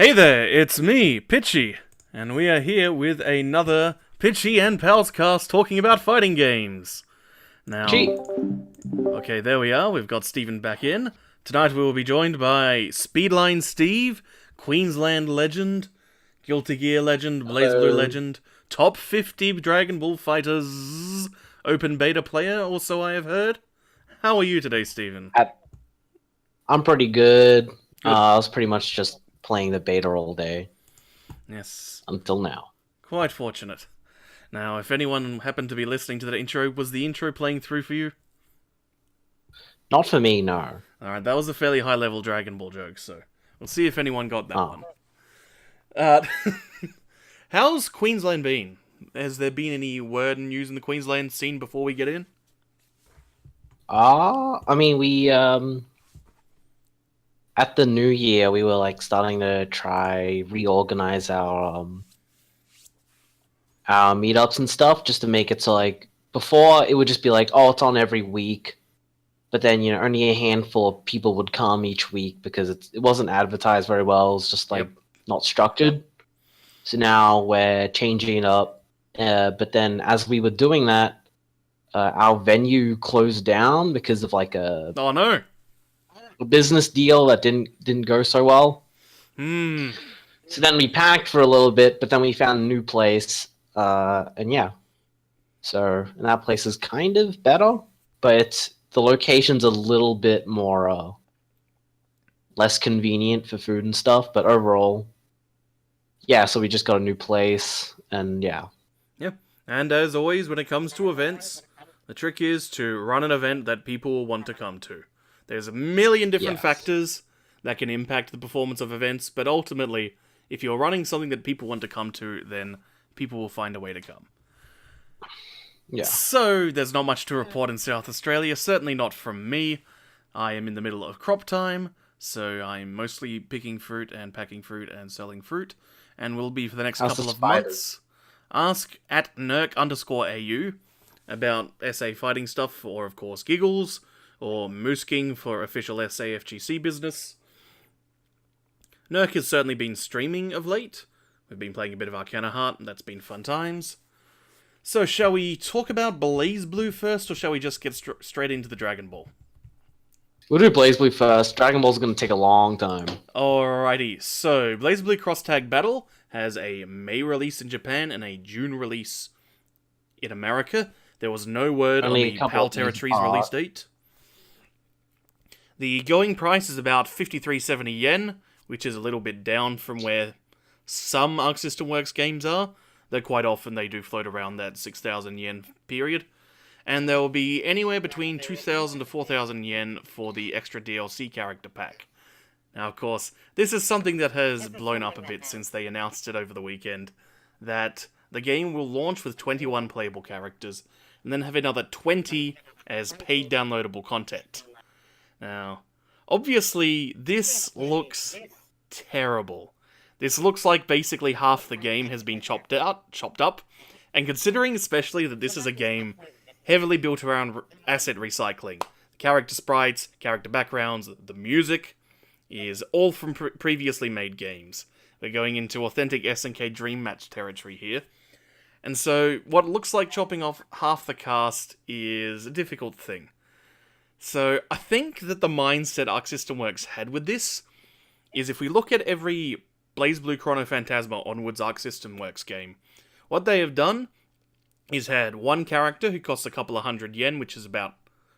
Hey there, it's me, Pichy, and we are here with another Pichy and Palscast talking about fighting games. Now, Gee. okay, there we are, we've got Stephen back in. Tonight we will be joined by Speedline Steve, Queensland legend, Guilty Gear legend, BlazBlue legend, top 50 Dragon Ball Fighters open beta player, also I have heard. How are you today, Stephen? I'm pretty good. Good. I was pretty much just playing the beta all day Yes, until now. quite fortunate. Now, if anyone happened to be listening to that intro, was the intro playing through for you? Not for me, no. Alright, that was a fairly high-level Dragon Ball joke, so we'll see if anyone got that Oh. one. Uh, how's Queensland been? Has there been any word and news in the Queensland scene before we get in? I mean, we at the new year we were like starting to try reorganize our meetups and stuff just to make it so like before it would just be like, oh, it's on every week. But then, only a handful of people would come each week because it wasn't advertised very well. It was just like not structured. So now we're changing it up. But then as we were doing that, our venue closed down because of like a Oh no! business deal that didn't go so well. So then we panicked for a little bit, but then we found a new place. And yeah. And that place is kind of better, but the location's a little bit more less convenient for food and stuff, but overall, yeah, so we just got a new place, and yeah. Yep. And as always, when it comes to events, the trick is to run an event that people will want to come to. There's a million different Yes. factors that can impact the performance of events, but ultimately, if you're running something that people want to come to, then people will find a way to come. Yeah. So, there's not much to report in South Australia, certainly not from me. I am in the middle of crop time, so I'm mostly picking fruit and packing fruit and selling fruit, and will be for the next How's couple the of spiders? months. Ask at nerk_au about SA fighting stuff, or of course Giggles, or Moose King for official SAFGC business. Nerk has certainly been streaming of late. We've been playing a bit of Arcana Heart, and that's been fun times. So, shall we talk about BlazBlue first, or shall we just get straight into the Dragon Ball? We'll do BlazBlue first. Dragon Ball's gonna take a long time. Alrighty, so BlazBlue Cross Tag Battle has a May release in Japan and a June release in America. There was no word Only on a the couple PAL of days Territories apart. release date. The going price is about 5370 yen, which is a little bit down from where some Arc System Works games are, though quite often they do float around that 6,000 yen period. And there will be anywhere between 2,000 to 4,000 yen for the extra DLC character pack. Now, of course, this is something that has blown up a bit since they announced it over the weekend, that the game will launch with 21 playable characters, and then have another 20 as paid downloadable content. Now, obviously, this looks terrible. This looks like basically half the game has been chopped up, and considering especially that this is a game heavily built around asset recycling, character sprites, character backgrounds, the music is all from previously made games. We're going into authentic SNK Dream Match territory here. And so, what looks like chopping off half the cast is a difficult thing. So, I think that the mindset Arc System Works had with this is if we look at every BlazBlue Chrono Phantasma onwards Arc System Works game, what they have done is had one character who costs a couple of hundred yen, which is about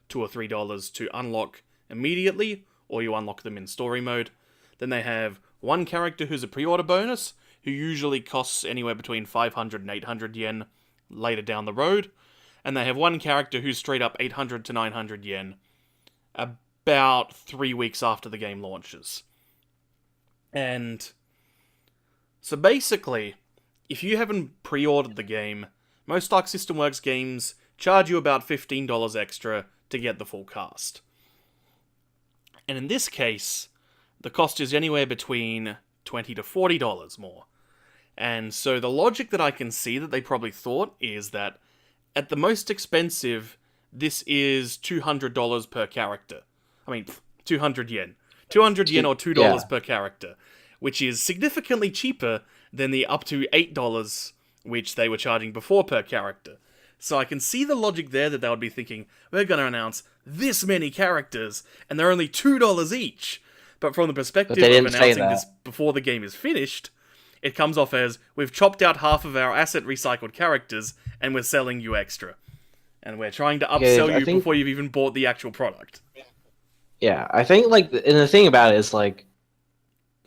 $2 or $3 to unlock immediately, or you unlock them in story mode. Then they have one character who's a pre-order bonus, who usually costs anywhere between 500 and 800 yen later down the road. And they have one character who's straight up 800 to 900 yen about 3 weeks after the game launches. And so basically, if you haven't pre-ordered the game, most Arc System Works games charge you about $15 extra to get the full cast. And in this case, the cost is anywhere between $20 to $40 more. And so the logic that I can see that they probably thought is that at the most expensive, this is $200 per character. I mean, 200 yen. 200 yen or $2 per character. which is significantly cheaper than the up to $8 which they were charging before per character. So I can see the logic there that they would be thinking, we're going to announce this many characters, and they're only $2 each. But from the perspective of announcing this before the game is finished, it comes off as, we've chopped out half of our asset recycled characters, and we're selling you extra. And we're trying to upsell you before you've even bought the actual product. Yeah, I think, like, and the thing about it is, like,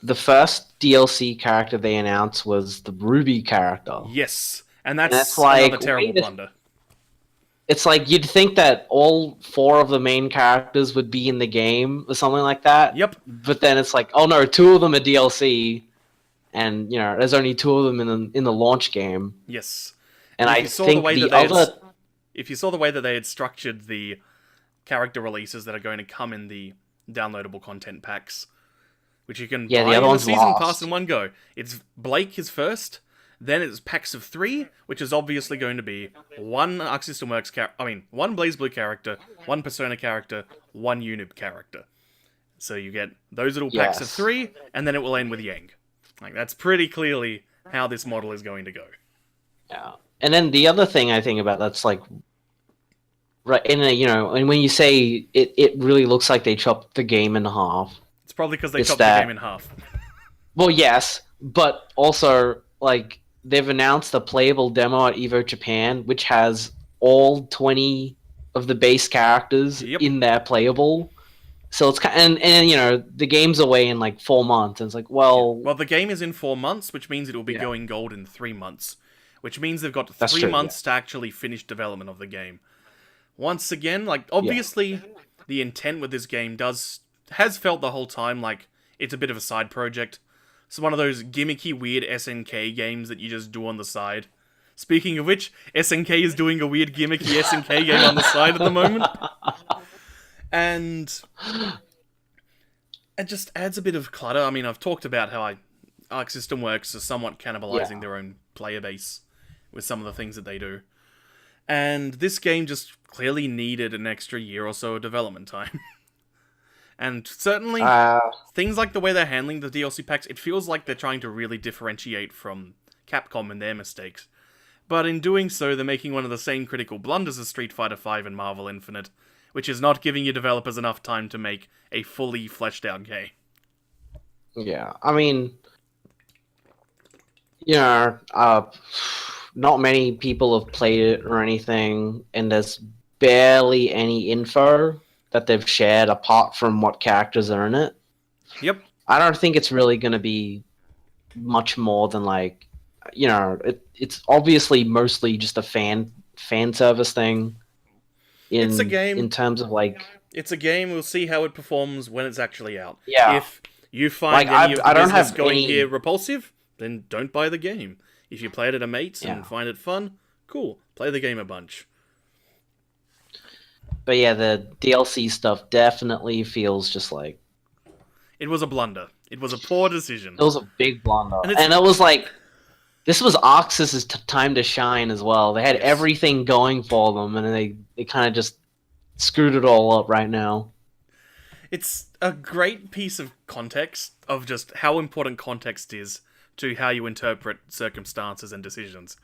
the first DLC character they announced was the Ruby character. Yes, and that's like, another terrible blunder. It's like, you'd think that all 4 of the main characters would be in the game, or something like that. Yep. But then it's like, oh no, 2 of them are DLC, and, you know, there's only 2 of them in the launch game. Yes. And I think the other... If you saw the way that they had structured the character releases that are going to come in the downloadable content packs, which you can buy in the season pass in one go. It's Blake is first, then it's packs of 3, which is obviously going to be one Arc System Works one BlazBlue character, one Persona character, one Unib character. So you get those little packs of 3, and then it will end with Yang. Like, that's pretty clearly how this model is going to go. Yeah. And then the other thing I think about that's like, right, and when you say it really looks like they chopped the game in half. It's probably because they chopped the game in half. Well, yes, but also, like, they've announced a playable demo at EVO Japan, which has all 20 of the base characters in there playable. So it's kind of, and you know, the game's away in like 4 months, and it's like, well... Well, the game is in 4 months, which means it will be going gold in 3 months. Which means they've got 3 months to actually finish development of the game. Once again, like, obviously, the intent with this game has felt the whole time like it's a bit of a side project. It's one of those gimmicky, weird SNK games that you just do on the side. Speaking of which, SNK is doing a weird, gimmicky SNK game on the side at the moment. And it just adds a bit of clutter. I mean, I've talked about how Arc System Works are somewhat cannibalizing their own player base with some of the things that they do. And this game just clearly needed an extra year or so of development time. And certainly, things like the way they're handling the DLC packs, it feels like they're trying to really differentiate from Capcom and their mistakes. But in doing so, they're making one of the same critical blunders as Street Fighter V and Marvel Infinite, which is not giving your developers enough time to make a fully fleshed out game. Yeah, I mean, you know, not many people have played it or anything, and there's barely any info that they've shared apart from what characters are in it. Yep. I don't think it's really going to be much more than, like, you know, it's obviously mostly just a fan service thing. It's a game. In terms of, like... It's a game, we'll see how it performs when it's actually out. Yeah. If you find any of the business going here repulsive, then don't buy the game. If you play it at a mate's and find it fun, cool. Play the game a bunch. But yeah, the DLC stuff definitely feels just like... It was a blunder. It was a poor decision. It was a big blunder. And it was like... This was Arxis' time to shine as well. They had everything going for them, and they kind of just screwed it all up right now. It's a great piece of context of just how important context is to how you interpret circumstances and decisions.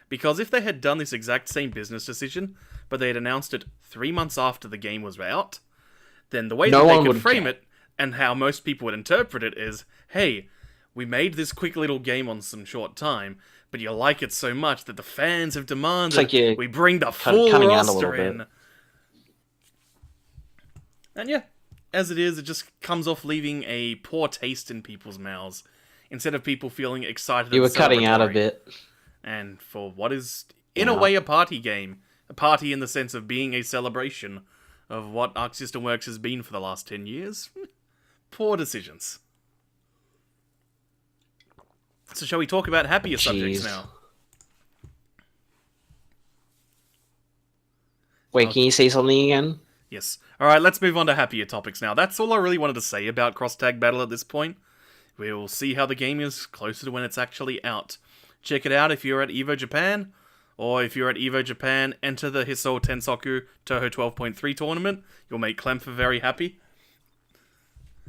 Because if they had done this exact same business decision, but they had announced it 3 months after the game was out, then the way that they could frame it, and how most people would interpret it is, hey, we made this quick little game on some short time, but you like it so much that the fans have demanded we bring the full roster in. And yeah, as it is, it just comes off leaving a poor taste in people's mouths, instead of people feeling excited. You were cutting out a bit. And for what is, in a way, a party game. A party in the sense of being a celebration of what Arc System Works has been for the last 10 years. Poor decisions. So shall we talk about happier subjects now? Wait, can you say something again? Yes. Alright, let's move on to happier topics now. That's all I really wanted to say about Cross Tag Battle at this point. We'll see how the game is closer to when it's actually out. Check it out if you're at EVO Japan, or if you're at EVO Japan, enter the Hisou Tensoku Toho 12.3 tournament. You'll make Clemfer very happy.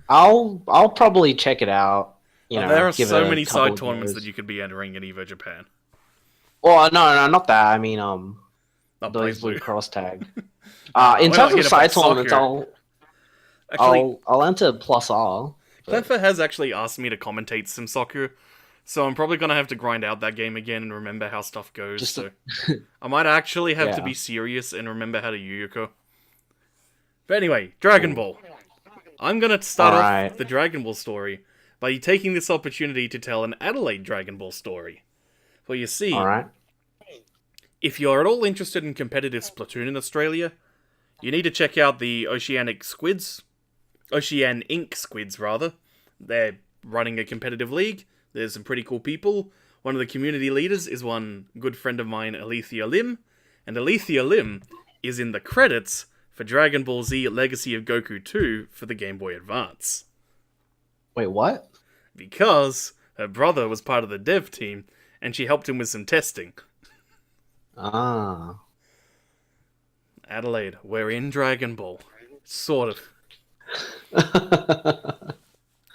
I'll probably check it out. There are give so it a many couple side of tournaments goes. that you could be entering in EVO Japan. Well, no, not that. I mean, Not Blaze Blue Blue. Cross Tag. Nah, In we're terms not of here to play side tournaments, soccer. Actually, I'll enter plus R. But... Cleffa has actually asked me to commentate some soccer, so I'm probably gonna have to grind out that game again and remember how stuff goes. So I might actually have to be serious and remember how to Yu-Gi-Oh! But anyway, Dragon Ball. I'm gonna start off the Dragon Ball story by taking this opportunity to tell an Adelaide Dragon Ball story. Well, you see, if you're at all interested in competitive Splatoon in Australia, you need to check out the Oceanic Ink Squids, rather. They're running a competitive league. There's some pretty cool people. One of the community leaders is one good friend of mine, Alethea Lim. And Alethea Lim is in the credits for Dragon Ball Z Legacy of Goku 2 for the Game Boy Advance. Wait, what? Because her brother was part of the dev team, and she helped him with some testing. Ah. Adelaide, we're in Dragon Ball. Sort of.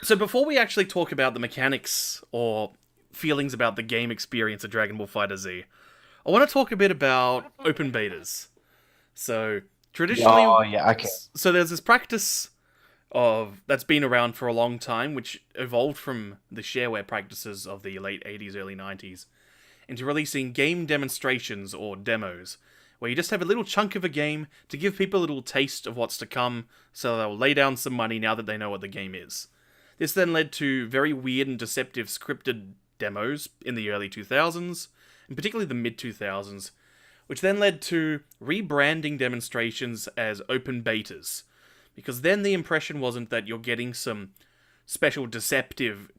So before we actually talk about the mechanics or feelings about the game experience of Dragon Ball FighterZ, I want to talk a bit about open betas. So traditionally, so there's this practice that's been around for a long time, which evolved from the shareware practices of the late 80s, early 90s, into releasing game demonstrations or demos, where you just have a little chunk of a game to give people a little taste of what's to come, so they'll lay down some money now that they know what the game is. This then led to very weird and deceptive scripted demos in the early 2000s, and particularly the mid-2000s, which then led to rebranding demonstrations as open betas, because then the impression wasn't that you're getting some special deceptive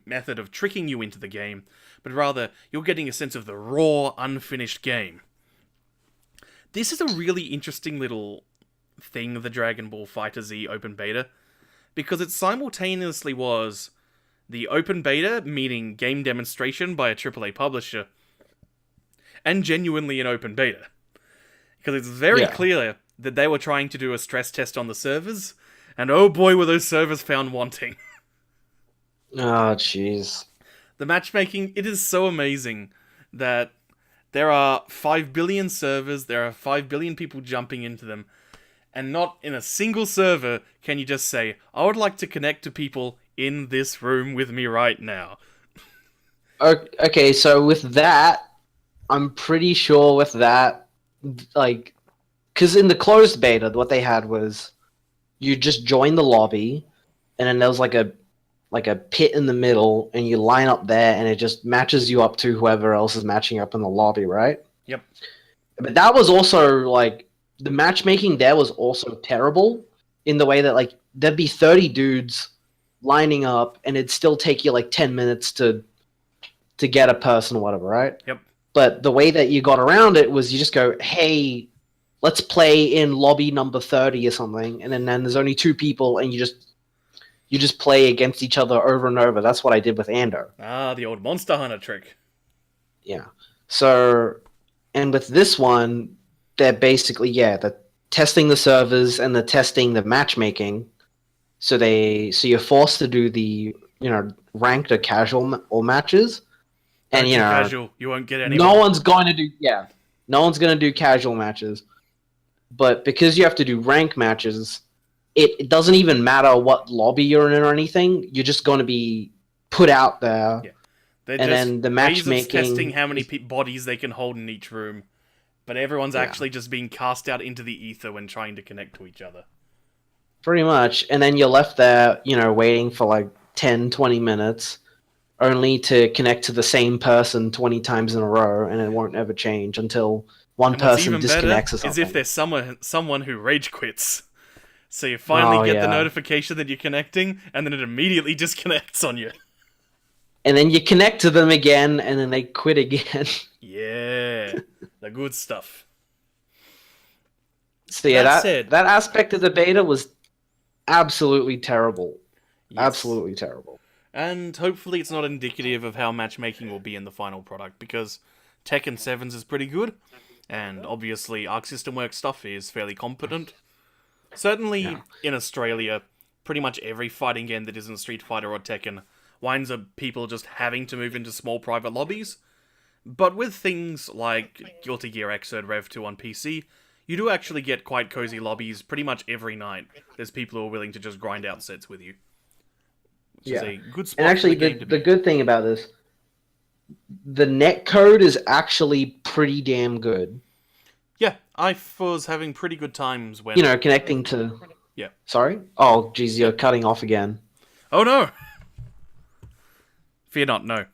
method of tricking you into the game, but rather you're getting a sense of the raw, unfinished game. This is a really interesting little thing of the Dragon Ball FighterZ open beta, because it simultaneously was the open beta, meaning game demonstration by a AAA publisher, and genuinely an open beta. Because it's very clear that they were trying to do a stress test on the servers, and oh boy were those servers found wanting. Oh, jeez. The matchmaking, it is so amazing that there are 5 billion servers, there are 5 billion people jumping into them, and not in a single server can you just say, I would like to connect to people in this room with me right now. Okay, so with that, I'm pretty sure with that, like, because in the closed beta, what they had was you just join the lobby, and then there was like a pit in the middle, and you line up there, and it just matches you up to whoever else is matching up in the lobby, right? Yep. But that was also, like, the matchmaking there was also terrible in the way that, like, there'd be 30 dudes lining up, and it'd still take you, like, 10 minutes to get a person or whatever, right? Yep. But the way that you got around it was you just go, hey, let's play in lobby number 30 or something, and then there's only 2 people, and you just play against each other over and over. That's what I did with Ando. Ah, the old Monster Hunter trick. Yeah. So, and with this one, they're basically, they're testing the servers and they're testing the matchmaking. So you're forced to do the, ranked or casual or matches. And, casual, you won't get any. No one's going to do casual matches. But because you have to do rank matches, it doesn't even matter what lobby you're in or anything. You're just going to be put out there. Yeah. Then the matchmaking, testing how many bodies they can hold in each room. But everyone's actually just being cast out into the ether when trying to connect to each other. Pretty much. And then you're left there, waiting for like 10, 20 minutes, only to connect to the same person 20 times in a row, and it won't ever change until one person disconnects or something. Is if there's someone who rage quits. So you finally get the notification that you're connecting, and then it immediately disconnects on you. And then you connect to them again, and then they quit again. Yeah, the good stuff. So yeah, that aspect of the beta was absolutely terrible. Yes. Absolutely terrible. And hopefully it's not indicative of how matchmaking will be in the final product, because Tekken 7's is pretty good, and obviously Arc System Works stuff is fairly competent. Certainly in Australia, pretty much every fighting game that isn't Street Fighter or Tekken winds up people just having to move into small private lobbies. But with things like Guilty Gear Xrd Rev 2 on PC, you do actually get quite cozy lobbies pretty much every night. There's people who are willing to just grind out sets with you. Which is a good spot and actually, for the game to be. the good thing about this, the netcode is actually pretty damn good. Yeah, I was having pretty good times when... Connecting to... Yeah. Sorry? Oh, geez, you're cutting off again. Oh, no! Fear not, no.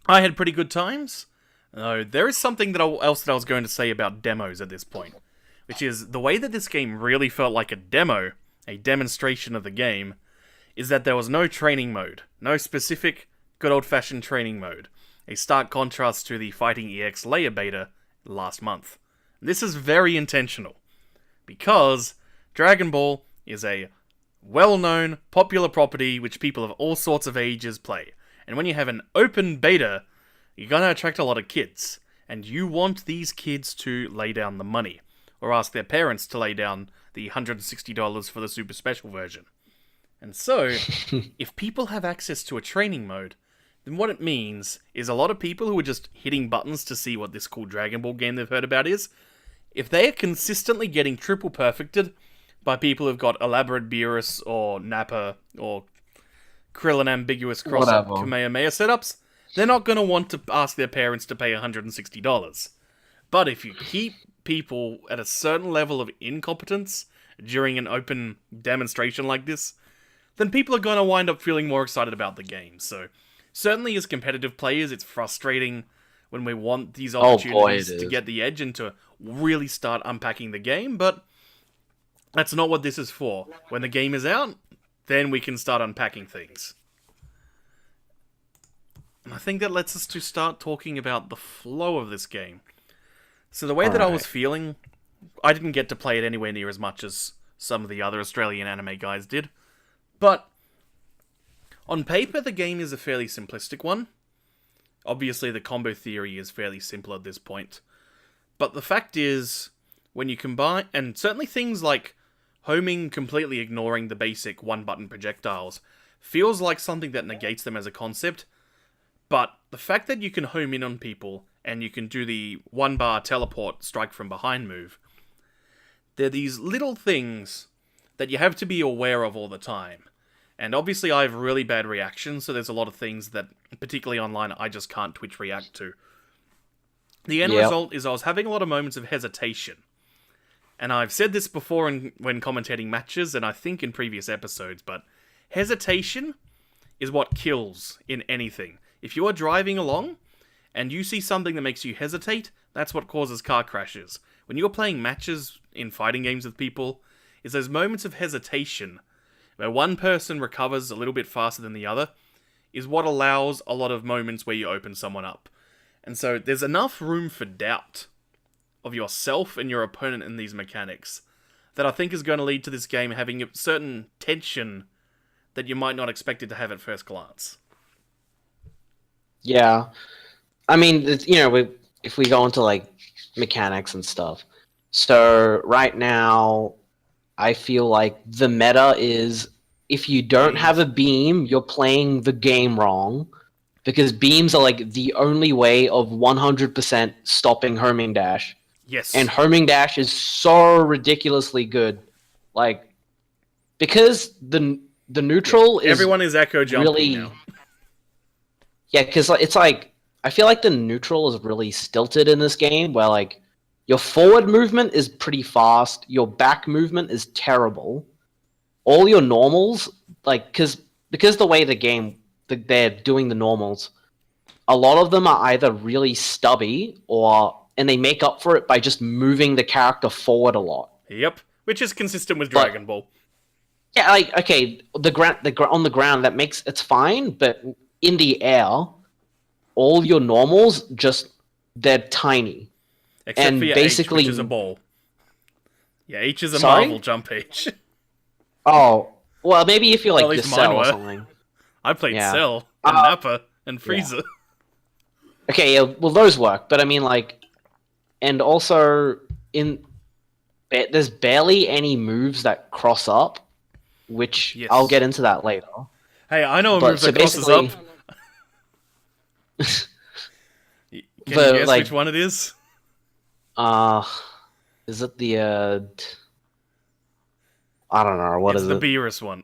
I had pretty good times. There is something else that I was going to say about demos at this point, which is the way that this game really felt like a demo, a demonstration of the game, is that there was no training mode, no specific good old-fashioned training mode, a stark contrast to the Fighting EX layer beta last month. This is very intentional, because Dragon Ball is a well-known, popular property which people of all sorts of ages play. And when you have an open beta, you're going to attract a lot of kids. And you want these kids to lay down the money. Or ask their parents to lay down the $160 for the super special version. And so, if people have access to a training mode, then what it means is a lot of people who are just hitting buttons to see what this cool Dragon Ball game they've heard about is, if they are consistently getting triple perfected by people who've got elaborate Beerus or Nappa or Krillin ambiguous cross-up Kamehameha setups, they're not going to want to ask their parents to pay $160. But if you keep people at a certain level of incompetence during an open demonstration like this, then people are going to wind up feeling more excited about the game. So, certainly as competitive players, it's frustrating when we want these opportunities to get the edge and to really start unpacking the game, but that's not what this is for. When the game is out, then we can start unpacking things. And I think that lets us to start talking about the flow of this game. So the way that I was feeling, I didn't get to play it anywhere near as much as some of the other Australian anime guys did. But on paper, the game is a fairly simplistic one. Obviously, the combo theory is fairly simple at this point. But the fact is, when you combine... And certainly things like homing, completely ignoring the basic one-button projectiles, feels like something that negates them as a concept. But the fact that you can home in on people, and you can do the one-bar teleport strike from behind move, they're these little things that you have to be aware of all the time. And obviously I have really bad reactions, so there's a lot of things that, particularly online, I just can't Twitch react to. The end result is I was having a lot of moments of hesitation. And I've said this before when commentating matches, and I think in previous episodes, but hesitation is what kills in anything. If you are driving along, and you see something that makes you hesitate, that's what causes car crashes. When you're playing matches in fighting games with people, is those moments of hesitation, where one person recovers a little bit faster than the other, is what allows a lot of moments where you open someone up. And so there's enough room for doubt of yourself and your opponent in these mechanics that I think is going to lead to this game having a certain tension that you might not expect it to have at first glance. Yeah. I mean, if we go into, like, mechanics and stuff. So, right now, I feel like the meta is, if you don't have a beam, you're playing the game wrong. Because beams are, like, the only way of 100% stopping homing dash. Yes. And homing dash is so ridiculously good. Like, because the neutral is... Everyone is echo jumping really, now. Yeah, because it's like... I feel like the neutral is really stilted in this game, where, like, your forward movement is pretty fast, your back movement is terrible. All your normals, like, because the way the game... they're doing the normals, a lot of them are either really stubby, and they make up for it by just moving the character forward a lot. Yep, which is consistent with Dragon Ball. Yeah, like, okay, on the ground, it's fine, but in the air, all your normals, they're tiny. Except and for your basically, H, which is a ball. Yeah, H is a Sorry? Marvel jump H. Oh, well, maybe if you're like Well, at least Cell mine or were. something. I played Cell, and Nappa, and Frieza. Yeah. Okay, yeah, well, those work, but I mean, like, and also, there's barely any moves that cross up, which I'll get into that later. Hey, I know a But move so that crosses basically, up. Can you but guess like, which one it is? uh, is it the I don't know, what It's is the it? Beerus one.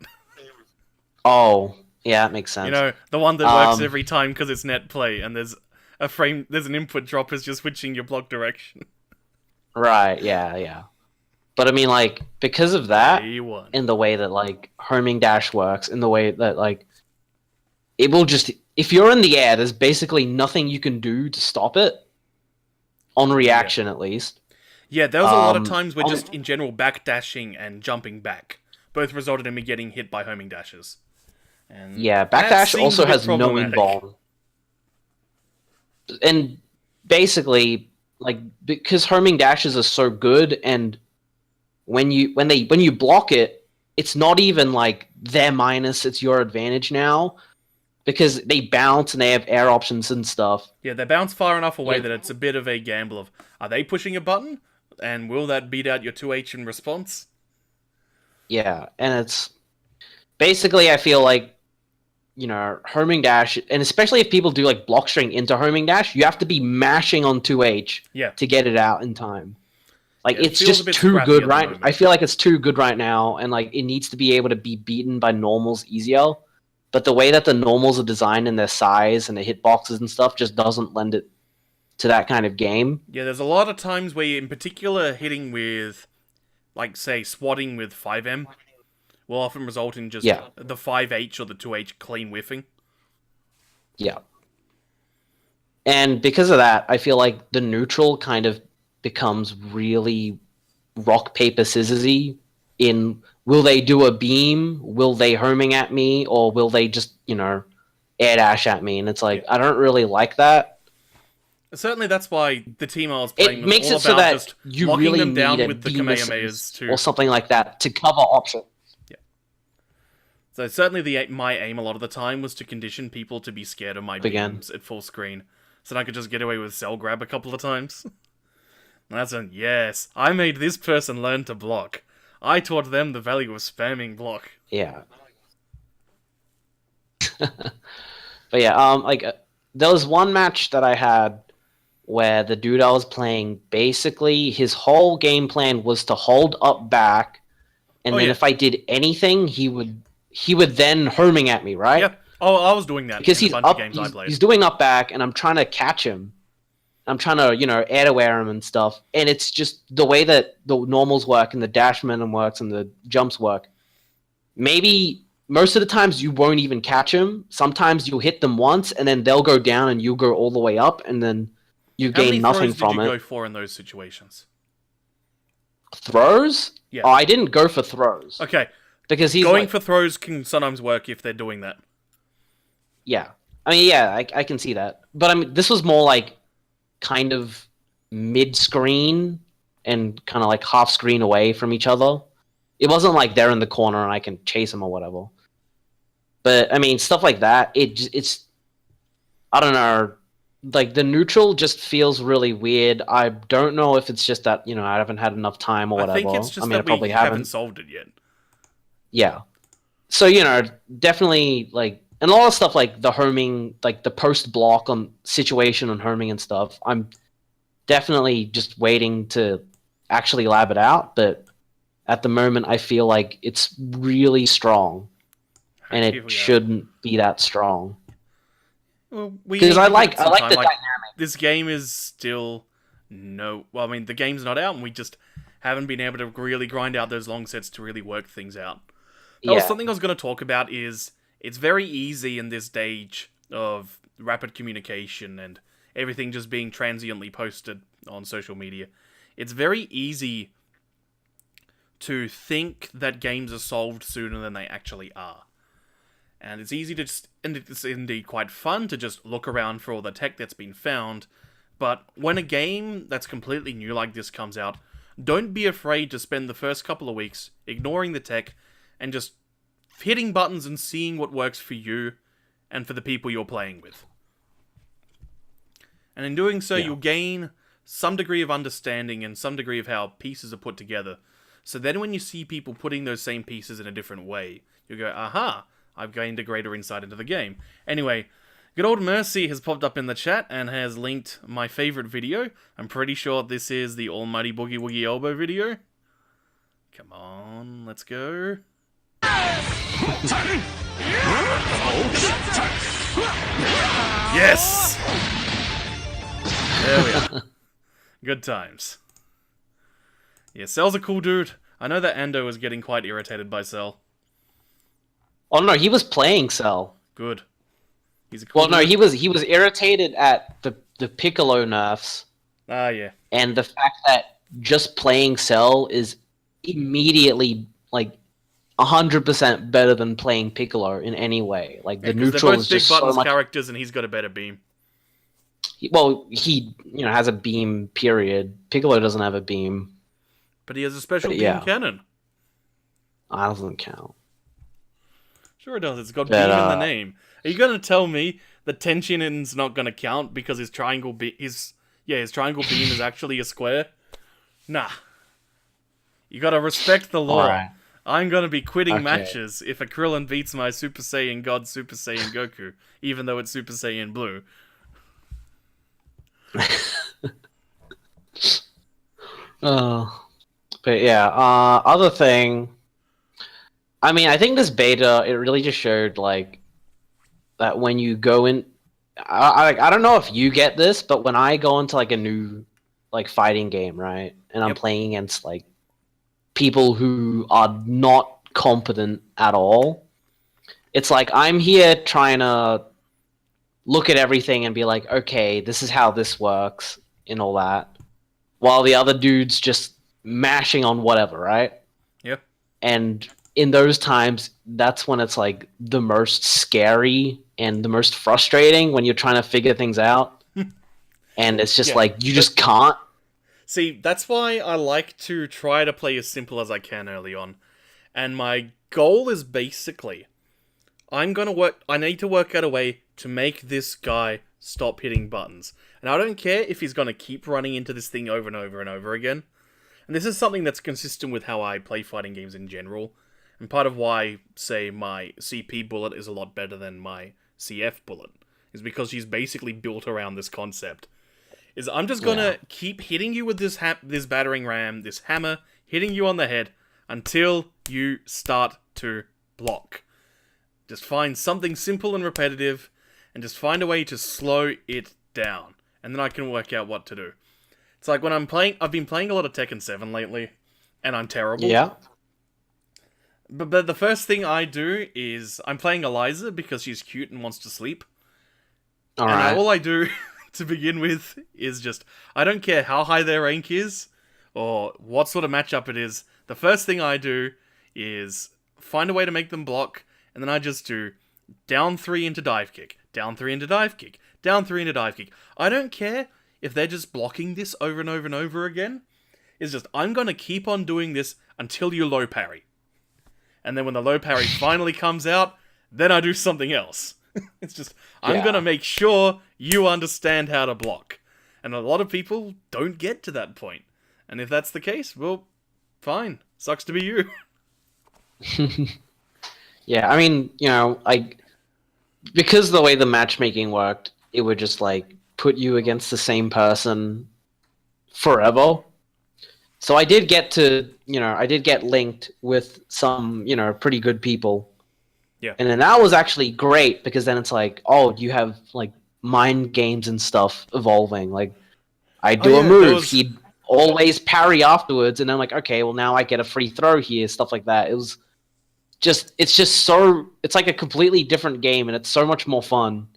Oh, yeah, that makes You sense. know, the one that works Um, every time because it's net play, and there's an input drop is just switching your block direction. right, yeah. But I mean, like, because of that, Day one. in the way that like homing dash works, in the way that like it will just, if you're in the air, there's basically nothing you can do to stop it on reaction, at least. Yeah, there was a lot of Um, times where on, just in general backdashing and jumping back both resulted in me getting hit by homing dashes. And yeah, that backdash seems a also bit has no problematic. involve, and basically, like, because homing dashes are so good, and when you block it, it's not even like their minus, it's your advantage now because they bounce and they have air options and stuff. Yeah, they bounce far enough away And that it's a bit of a gamble of, are they pushing a button? And will that beat out your 2H in response? yeah, and it's basically, I feel like, homing dash, and especially if people do like block string into homing dash, you have to be mashing on 2H Yeah. to get it out in time. Like, Yeah, it it's feels a just bit too scrappy good, at the right? I moment. feel like it's too good right now, and like it needs to be able to be beaten by normals easier. But the way that the normals are designed and their size and the hitboxes and stuff just doesn't lend it to that kind of game. Yeah, there's a lot of times where, in particular, hitting with, like, say, swatting with 5M will often result in just Yeah, the 5H or the 2H clean whiffing. yeah. And because of that, I feel like the neutral kind of becomes really rock paper scissorsy. In, will they do a beam? Will they homing at me, or will they just air dash at me? And it's like, Yeah. I don't really like that. Certainly, that's why the team I was playing It was makes all it so about that just you locking really them need down a with the beam Kamehamehas assist to. or something like that to cover option. Yeah. So certainly, my aim a lot of the time was to condition people to be scared of my Again. beams at full screen, so that I could just get away with cell grab a couple of times. And that's a yes. I made this person learn to block. I taught them the value of spamming block. Yeah. But yeah, like there was one match that I had where the dude I was playing, basically his whole game plan was to hold up back, and Oh, then yeah. if I did anything, he would then homing at me, right? Yeah. Oh, I was doing that Because in a he's bunch of up, games I played. he's doing up back, and I'm trying to catch him. I'm trying to, air to wear him and stuff, and it's just the way that the normals work and the dash minimum works and the jumps work. Maybe most of the times you won't even catch them. Sometimes you'll hit them once, and then they'll go down, and you'll go all the way up, and then you How many gain nothing throws did from you it. go for in those situations? Throws? Yeah. Oh, I didn't go for throws Okay. because he's Going like, for throws can sometimes work if they're doing that. yeah. I mean, yeah, I can see that, but I mean, this was more like kind of mid-screen and kind of like half screen away from each other. It wasn't like they're in the corner and I can chase them or whatever. But I mean, stuff like that. It's I don't know. Like the neutral just feels really weird. I don't know if it's just that I haven't had enough time or I whatever. think it's just I mean, I that probably we haven't haven't. solved it yet. Yeah. So definitely like, and a lot of stuff like the homing, like the post block on situation on homing and stuff. I'm definitely just waiting to actually lab it out, but at the moment I feel like it's really strong, and Here it we are. shouldn't be that strong. Well, we Because need I to give like it some I like time. the Like, dynamic. this game is still no. Well, I mean, the game's not out, and we just haven't been able to really grind out those long sets to really work things out. That was Yeah, something I was going to talk about. Is it's very easy in this stage of rapid communication and everything just being transiently posted on social media. It's very easy to think that games are solved sooner than they actually are. And it's easy to just, and it's indeed quite fun to just look around for all the tech that's been found. But when a game that's completely new like this comes out, don't be afraid to spend the first couple of weeks ignoring the tech and just hitting buttons and seeing what works for you and for the people you're playing with. And in doing so, Yeah. you'll gain some degree of understanding and some degree of how pieces are put together. So then when you see people putting those same pieces in a different way, you go, aha, I've gained a greater insight into the game. Anyway, good old Mercy has popped up in the chat and has linked my favourite video. I'm pretty sure this is the Almighty Boogie Woogie Elbow video. Come on, let's go. Yes! There we are. Good times. Yeah, Cell's a cool dude. I know that Ando was getting quite irritated by Cell. Oh no, he was playing Cell. Good. He's a cool dude. No, he was irritated at the Piccolo nerfs. Ah, yeah. And the fact that just playing Cell is immediately, like, 100% better than playing Piccolo in any way. Like, the neutral is just they're both big so buttons much... characters, and he's got a better beam. He has a beam, period. Piccolo doesn't have a beam. But he has a special beam cannon. That doesn't count. Sure it does. It's got beam in the name. Are you going to tell me that Tenshinhan's not going to count because his triangle beam is actually a square? Nah. You got to respect the law. Right. I'm going to be quitting matches if a Krillin beats my Super Saiyan God Super Saiyan Goku, even though it's Super Saiyan Blue. But yeah, other thing, I mean, I think this beta, it really just showed, like, that when you go in, I don't know if you get this, but when I go into, like, a new, like, fighting game, right, and I'm playing against, like, people who are not competent at all, it's like, I'm here trying to look at everything and be like, okay, this is how this works, and all that, while the other dude's just mashing on whatever, right? Yep. And in those times, that's when it's like the most scary and the most frustrating when you're trying to figure things out. And it's just like, you just can't. See, that's why I like to try to play as simple as I can early on. And my goal is basically, I need to work out a way to make this guy stop hitting buttons. And I don't care if he's going to keep running into this thing over and over and over again. And this is something that's consistent with how I play fighting games in general. And part of why, say, my CP bullet is a lot better than my CF bullet is because she's basically built around this concept. Is I'm just going to keep hitting you with this battering ram, this hammer, hitting you on the head until you start to block. Just find something simple and repetitive and just find a way to slow it down. And then I can work out what to do. It's like when I've been playing a lot of Tekken 7 lately, and I'm terrible. Yeah. But the first thing I do is, I'm playing Eliza because she's cute and wants to sleep. All I do to begin with is just, I don't care how high their rank is, or what sort of matchup it is, the first thing I do is find a way to make them block, and then I just do down 3 into dive kick, down 3 into dive kick, down 3 into dive kick. I don't care if they're just blocking this over and over and over again. It's just, I'm going to keep on doing this until you low parry. And then when the low parry finally comes out, then I do something else. It's just, I'm going to make sure you understand how to block. And a lot of people don't get to that point. And if that's the case, well, fine. Sucks to be you. Yeah, I mean, because the way the matchmaking worked, it would just, like, put you against the same person forever. So I did get linked with some, pretty good people. Yeah. And then that was actually great, because then it's like, oh, you have, like, mind games and stuff evolving. Like, I do a move, he'd always parry afterwards, and I'm like, okay, well, now I get a free throw here, stuff like that. It's like a completely different game, and it's so much more fun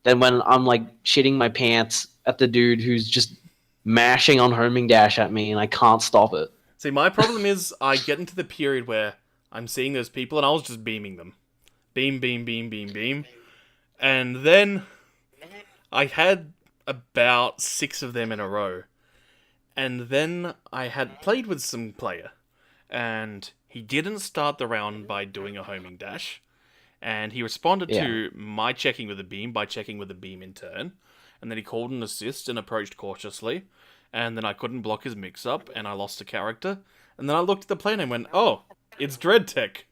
than when I'm, like, shitting my pants at the dude who's just mashing on homing dash at me, and I can't stop it. See, my problem is I get into the period where I'm seeing those people, and I was just beaming them. Beam, beam, beam, beam, beam. And then I had about 6 of them in a row. And then I had played with some player, and he didn't start the round by doing a homing dash. And he responded to my checking with a beam by checking with a beam in turn. And then he called an assist and approached cautiously. And then I couldn't block his mix-up, and I lost a character. And then I looked at the player and went, oh, it's Dread Tech.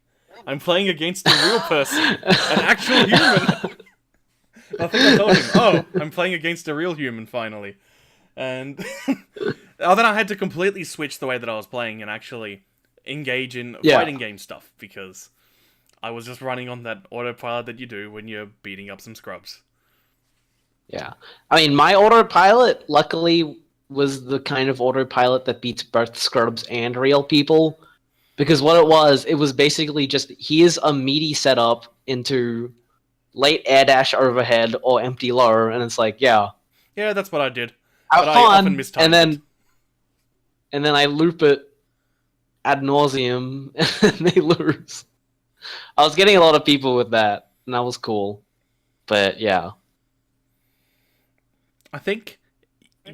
I'm playing against a real person, an actual human. I think I told him, oh, I'm playing against a real human finally. And then I had to completely switch the way that I was playing and actually engage in fighting game stuff because I was just running on that autopilot that you do when you're beating up some scrubs. Yeah. I mean, my autopilot, luckily, was the kind of autopilot that beats both scrubs and real people. Because what it was basically just, here's a meaty setup into late air dash overhead or empty low, and it's like, yeah. Yeah, that's what I did. Have but fun, I often mistimed it. And then I loop it ad nauseum, and they lose. I was getting a lot of people with that, and that was cool. But, yeah. I think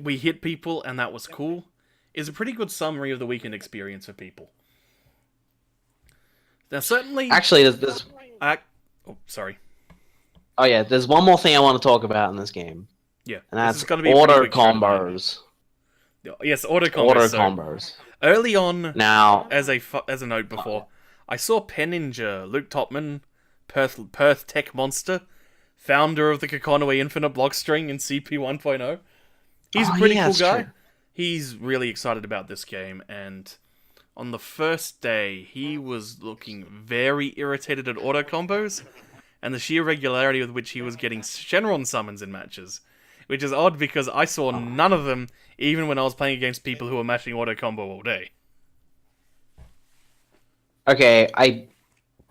we hit people, and that was cool, is a pretty good summary of the weekend experience for people. Now, certainly... Actually, there's... sorry. Oh, yeah, there's one more thing I want to talk about in this game. Yeah. And that's be auto combos. Yes, auto combos. Auto combos. Early on, now, as a note before, I saw Pen Ninja, Luke Topman, Perth Tech Monster, founder of the Kokonoi Infinite Block String in CP 1.0. He's a pretty cool guy. True. He's really excited about this game, and on the first day, he was looking very irritated at auto combos, and the sheer regularity with which he was getting Shenron summons in matches. Which is odd because I saw none of them, even when I was playing against people who were mashing auto combo all day. Okay,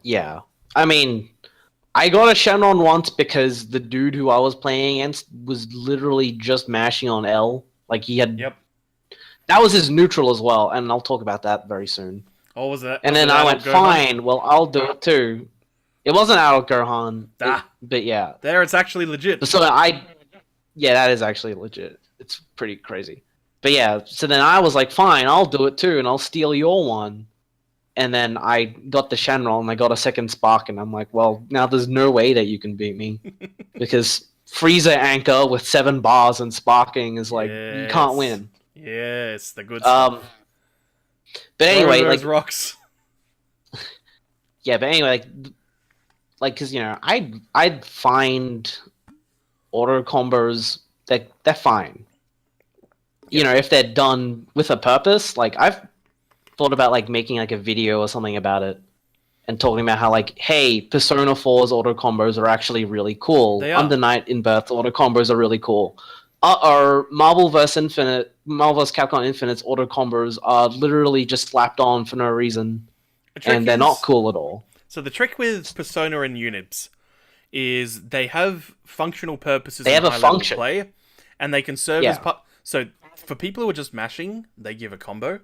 yeah. I mean, I got a Shenron once because the dude who I was playing against was literally just mashing on L. Like, he had... Yep. That was his neutral as well, and I'll talk about that very soon. Oh, was that? And then I went, fine, well, I'll do it too. It wasn't Adult Gohan, but yeah. There, it's actually legit. So yeah, that is actually legit. It's pretty crazy. But yeah, so then I was like, fine, I'll do it too, and I'll steal your one. And then I got the Shenron, and I got a second Spark, and I'm like, well, now there's no way that you can beat me. Because Freezer Anchor with 7 bars and Sparking is like, you can't win. Yes, the good stuff. But anyway, like... rocks. Yeah, but anyway, like, because, you know, I'd find... auto combos, they're fine. You know, if they're done with a purpose. Like, I've thought about, like, making, like, a video or something about it. And talking about how, like, hey, Persona 4's auto combos are actually really cool. They are. Under Night in Birth auto combos are really cool. Marvel vs. Capcom Infinite's auto combos are literally just slapped on for no reason. And they're not cool at all. So the trick with Persona and Unibs is they have functional purposes. They have a function play, and they can serve as so for people who are just mashing, they give a combo,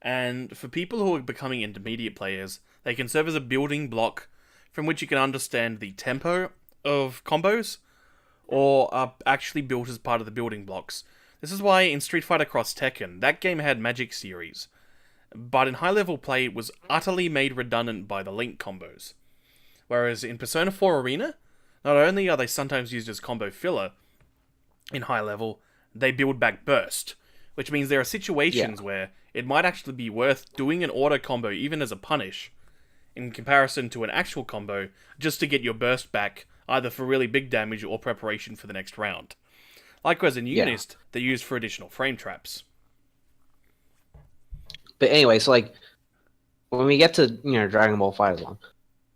and for people who are becoming intermediate players, they can serve as a building block from which you can understand the tempo of combos, or are actually built as part of the building blocks. This is why in Street Fighter Cross Tekken, that game had Magic Series, but in high level play it was utterly made redundant by the Link combos. Whereas in Persona 4 Arena, not only are they sometimes used as combo filler in high level, they build back burst, which means there are situations where it might actually be worth doing an auto combo even as a punish, in comparison to an actual combo, just to get your burst back, either for really big damage or preparation for the next round. Likewise in Unist, they're used for additional frame traps. But anyway, so like, when we get to, you know, Dragon Ball FighterZ,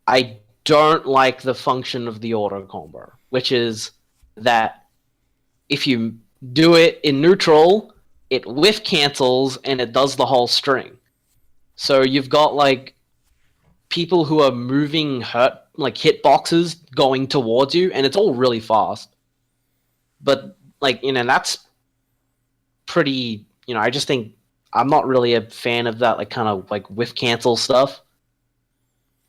I don't like the function of the auto combo, which is that if you do it in neutral, it whiff cancels and it does the whole string. So you've got like people who are moving hitboxes going towards you, and it's all really fast. But like, you know, that's pretty, you know, I just think I'm not really a fan of that like kind of like whiff cancel stuff.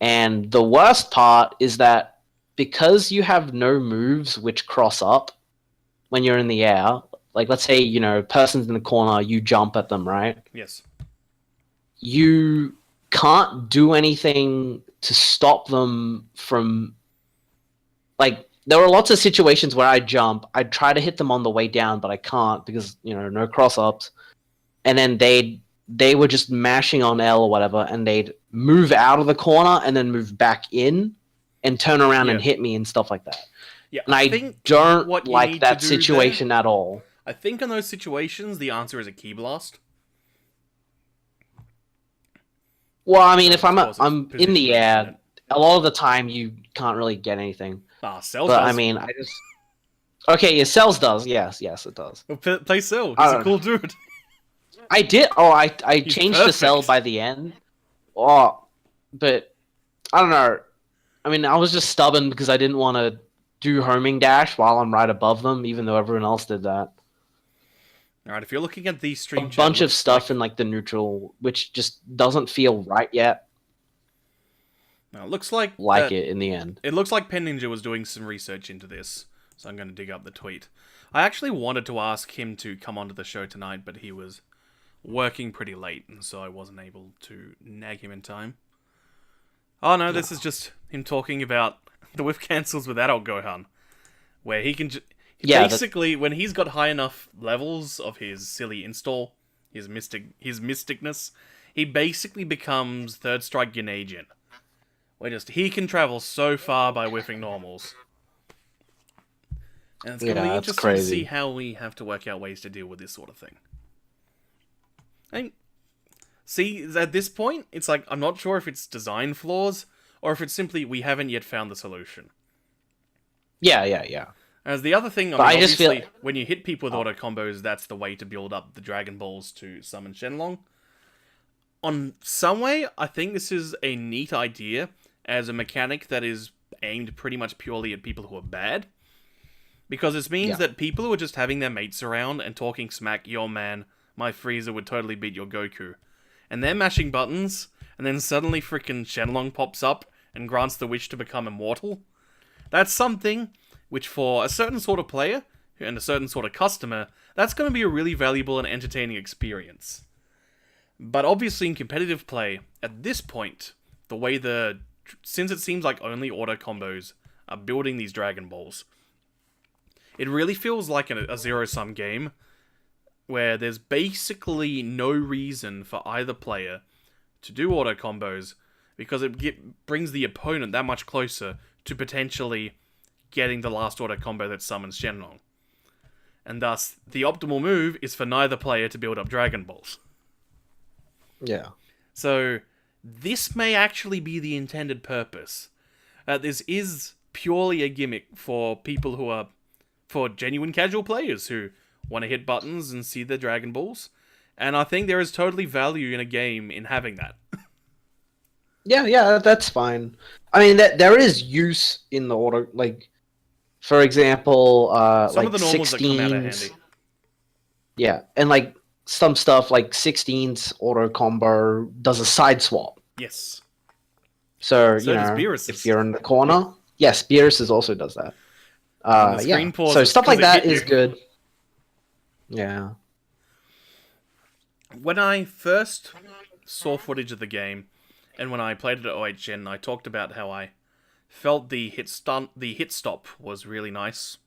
And the worst part is that because you have no moves which cross up when you're in the air, like let's say, you know, person's in the corner, you jump at them, right? Yes. You can't do anything to stop them from, like, there were lots of situations where I jump, I'd try to hit them on the way down, but I can't because, you know, no cross-ups. And then they'd they were just mashing on L or whatever, and they'd move out of the corner and then move back in and turn around and hit me and stuff like that. Yeah, And I think don't what you like need that to do situation there, at all. I think in those situations, the answer is a key blast. Well, I mean, if I'm in the positioning, air, a lot of the time you can't really get anything. Cells But does. I mean, I just... Okay, yeah, Cells does. Yes, it does. Well, play Cell. He's a cool dude. I did. Oh, I changed to Cell by the end. Oh, but I don't know. I mean, I was just stubborn because I didn't want to do homing dash while I'm right above them, even though everyone else did that. Alright, if you're looking at the stream chat, bunch of stuff in like the neutral, which just doesn't feel right yet. Now, it looks like it in the end. It looks like Pen Ninja was doing some research into this, so I'm going to dig up the tweet. I actually wanted to ask him to come onto the show tonight, but he was working pretty late, and so I wasn't able to nag him in time. Oh no, this is just him talking about the whiff cancels with adult Gohan, where he can basically, when he's got high enough levels of his silly install, his mysticness, he basically becomes Third Strike Grenadian. Where he can travel so far by whiffing normals. And it's going to be interesting to see how we have to work out ways to deal with this sort of thing. See, at this point, it's like, I'm not sure if it's design flaws, or if it's simply we haven't yet found the solution. Yeah. As the other thing, I just feel when you hit people with auto combos, that's the way to build up the Dragon Balls to summon Shenlong. On some way, I think this is a neat idea as a mechanic that is aimed pretty much purely at people who are bad. Because this means that people who are just having their mates around and talking smack, yo man, my Frieza would totally beat your Goku. And they're mashing buttons, and then suddenly frickin' Shenlong pops up and grants the wish to become immortal. That's something which for a certain sort of player, and a certain sort of customer, that's going to be a really valuable and entertaining experience. But obviously in competitive play, at this point, the way since it seems like only auto combos are building these Dragon Balls, it really feels like a zero-sum game, where there's basically no reason for either player to do auto combos, because it brings the opponent that much closer to potentially getting the last auto combo that summons Shenlong. And thus, the optimal move is for neither player to build up Dragon Balls. Yeah. So, this may actually be the intended purpose. This is purely a gimmick for people for genuine casual players who want to hit buttons and see the Dragon Balls. And I think there is totally value in a game in having that. Yeah, that's fine. I mean, there is use in the auto, like, for example, some like of the normals 16s, that come out of handy. Yeah, and like some stuff like 16's auto combo does a side swap. Yes. So you know, if you're in the corner, yes, Beerus also does that. So stuff like that is good. Yeah. When I first saw footage of the game, and when I played it at OHN, I talked about how I felt the hit stop was really nice.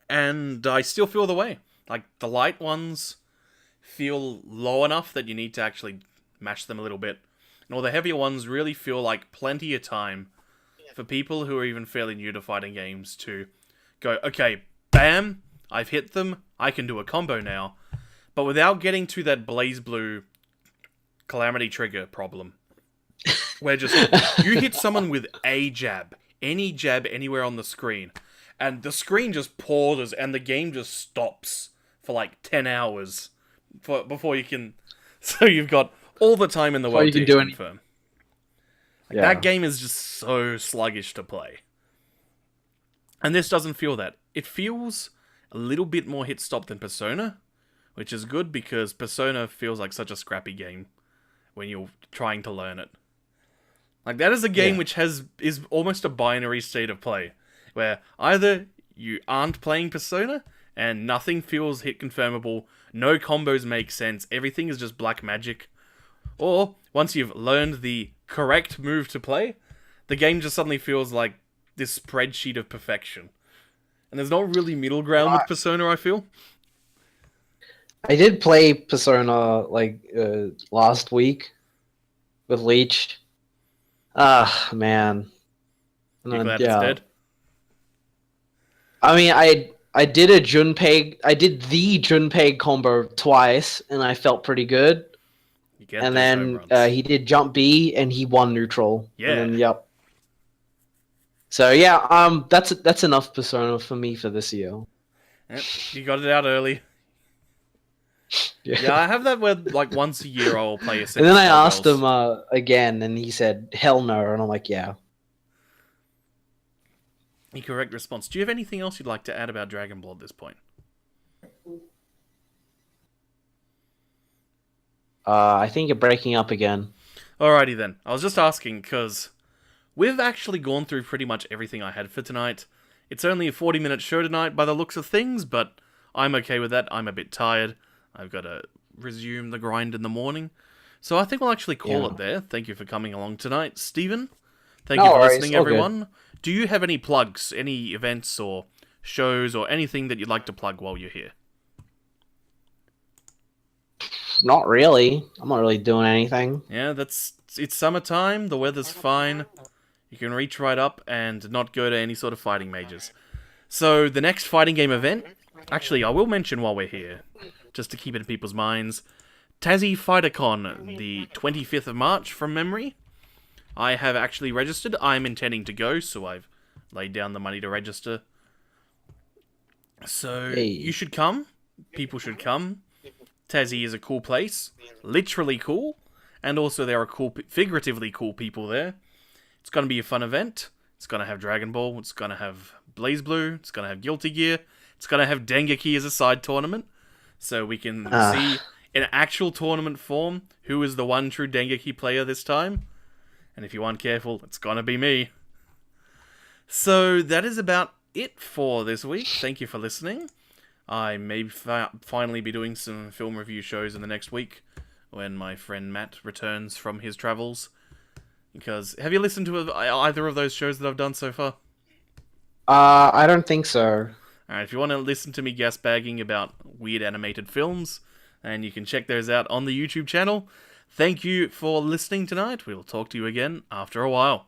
And I still feel the way. Like, the light ones feel low enough that you need to actually mash them a little bit. And all the heavier ones really feel like plenty of time for people who are even fairly new to fighting games to go, okay, bam, I've hit them, I can do a combo now. But without getting to that Blaze Blue Calamity Trigger problem. Where just, you hit someone with a jab, any jab anywhere on the screen, and the screen just pauses and the game just stops for like 10 hours before you can... So you've got all the time in the world to confirm. That game is just so sluggish to play. And this doesn't feel that. It feels a little bit more hit stop than Persona, which is good because Persona feels like such a scrappy game when you're trying to learn it. Like, that is a game which is almost a binary state of play, where either you aren't playing Persona, and nothing feels hit confirmable, no combos make sense, everything is just black magic, or once you've learned the correct move to play, the game just suddenly feels like this spreadsheet of perfection. And there's not really middle ground with Persona, I feel. I did play Persona last week with Leech. Ah, man. You're glad it's dead? I mean, I did the Junpei combo twice, and I felt pretty good. You get And those home then runs. he did jump B, and he won neutral. Yeah. And then, yep. So yeah, that's enough Persona for me for this year. Yep, you got it out early. Yeah, I have that where like once a year I'll play a set. And then I asked him again, and he said, "Hell no," and I'm like, "Yeah." The correct response. Do you have anything else you'd like to add about Dragon Ball at this point? I think you're breaking up again. Alrighty then. I was just asking because we've actually gone through pretty much everything I had for tonight. It's only a 40-minute show tonight by the looks of things, but I'm okay with that. I'm a bit tired. I've got to resume the grind in the morning. So I think we'll actually call it there. Thank you for coming along tonight, Stephen. Thank you for listening, everyone. Good. Do you have any plugs, any events or shows or anything that you'd like to plug while you're here? Not really. I'm not really doing anything. Yeah, it's summertime. The weather's fine. You can reach right up and not go to any sort of fighting majors. So the next fighting game event, actually, I will mention while we're here, just to keep it in people's minds, Tassie FighterCon, the 25th of March from memory. I have actually registered. I'm intending to go, so I've laid down the money to register. So you should come. People should come. Tassie is a cool place. Literally cool. And also there are figuratively cool people there. It's going to be a fun event. It's going to have Dragon Ball. It's going to have BlazBlue. It's going to have Guilty Gear. It's going to have Dengeki as a side tournament. So we can see in actual tournament form who is the one true Dengeki player this time. And if you aren't careful, it's gonna be me. So that is about it for this week. Thank you for listening. I may finally be doing some film review shows in the next week when my friend Matt returns from his travels. Because, have you listened to either of those shows that I've done so far? I don't think so. Alright, if you want to listen to me gasbagging about weird animated films, then you can check those out on the YouTube channel. Thank you for listening tonight. We'll talk to you again after a while.